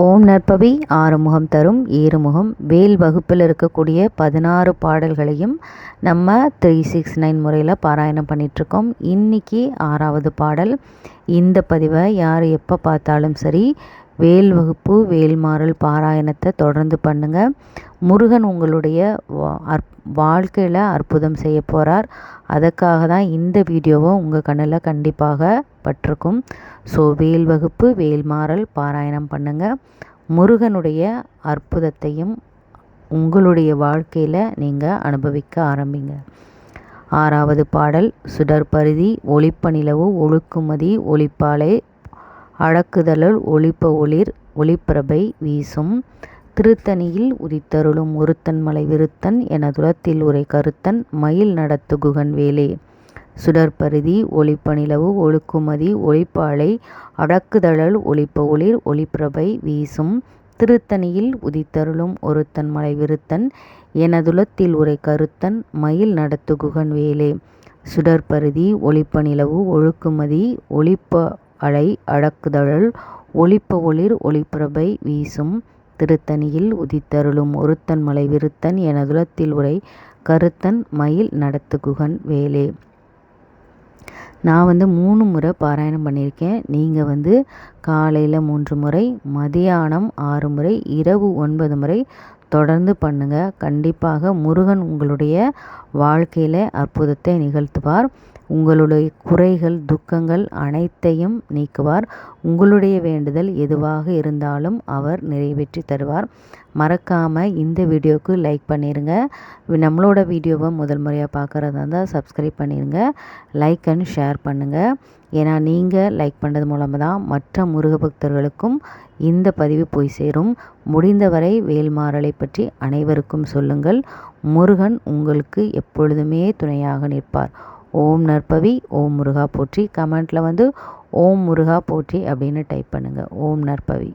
ஓம் நற்பவி ஆறுமுகம் தரும் ஏறுமுகம் வேல் வகுப்பில் இருக்கக்கூடிய 16 பாடல்களையும் நம்ம 369 முறையில் பாராயணம் பண்ணிகிட்ருக்கோம். இன்றைக்கி 6வது பாடல். இந்த பதிவை யார் எப்போ பார்த்தாலும் சரி வேல் வகுப்பு வேல்மாறல் பாராயணத்தை தொடர்ந்து பண்ணுங்கள். முருகன் உங்களுடைய வாழ்க்கையில் அற்புதம் செய்ய போகிறார். அதுக்காக தான் இந்த வீடியோவை உங்கள் கண்ணில் கண்டிப்பாக பட்டிருக்கும். ஸோ வேல் வகுப்பு வேல்மாறல் பாராயணம் பண்ணுங்கள். முருகனுடைய அற்புதத்தையும் உங்களுடைய வாழ்க்கையில் நீங்கள் அனுபவிக்க ஆரம்பிங்க. 6வது பாடல். சுடற்பரிதி ஒளிப்ப நிலவு ஒழுக்குமதி ஒளிப்பாலை அடக்குதலுள் ஒளிப்ப ஒளிர் ஒளிப்பிரபை வீசும் திருத்தணியில் உதித்தருளும் ஒருத்தன் மலை விருத்தன் எனதுலத்தில் உரை கருத்தன் மயில் நடத்து குகன் வேலே. சுடற்பரிதி ஒளிப்ப நிலவு ஒழுக்குமதி ஒளிப்பாலை அடக்குதழல் ஒளிப்ப ஒளிர் ஒளிப்பிரபை வீசும் திருத்தணியில் உதித்தருளும் ஒருத்தன் மலை விருத்தன் எனதுலத்தில் உரை கருத்தன் மயில் நடத்து குகன் வேலே. சுடற்பரிதி ஒளிப்ப நிலவு ஒழுக்குமதி ஒளிப்ப அலை அடக்குதழல் ஒளிப்ப ஒளிர் ஒளிப்பிரபை வீசும் திருத்தணியில் உதித்தருளும் ஒருத்தன் மலை விருத்தன் எனதுலத்தில் உரை கருத்தன் மயில் நடத்து குகன் வேலே. நான் 3 முறை பாராயணம் பண்ணியிருக்கேன். நீங்கள் காலையில் 3 முறை, மதியானம் 6 முறை, இரவு 9 முறை தொடர்ந்து பண்ணுங்கள். கண்டிப்பாக முருகன் உங்களுடைய வாழ்க்கையில் அற்புதத்தை நிகழ்த்துவார். உங்களுடைய குறைகள் துக்கங்கள் அனைத்தையும் நீக்குவார். உங்களுடைய வேண்டுதல் எதுவாக இருந்தாலும் அவர் நிறைவேற்றி தருவார். மறக்காமல் இந்த வீடியோவுக்கு லைக் பண்ணிடுங்க. நம்மளோட வீடியோவை முதல் முறையாக பார்க்குறதா இருந்தால் சப்ஸ்கிரைப் பண்ணிடுங்க. லைக் அண்ட் ஷேர் பண்ணுங்கள். ஏன்னா நீங்கள் லைக் பண்ணுறது மூலமாக தான் மற்ற முருக பக்தர்களுக்கும் இந்த பதிவு போய் சேரும். முடிந்தவரை வேல்மாறலை பற்றி அனைவருக்கும் சொல்லுங்கள். முருகன் உங்களுக்கு எப்பொழுதுமே துணையாக நிற்பார். ஓம் நற்பவி ஓம் முருகா போற்றி. கமெண்ட்டில் ஓம் முருகா போற்றி அப்படின்னு டைப் பண்ணுங்கள். ஓம் நற்பவி.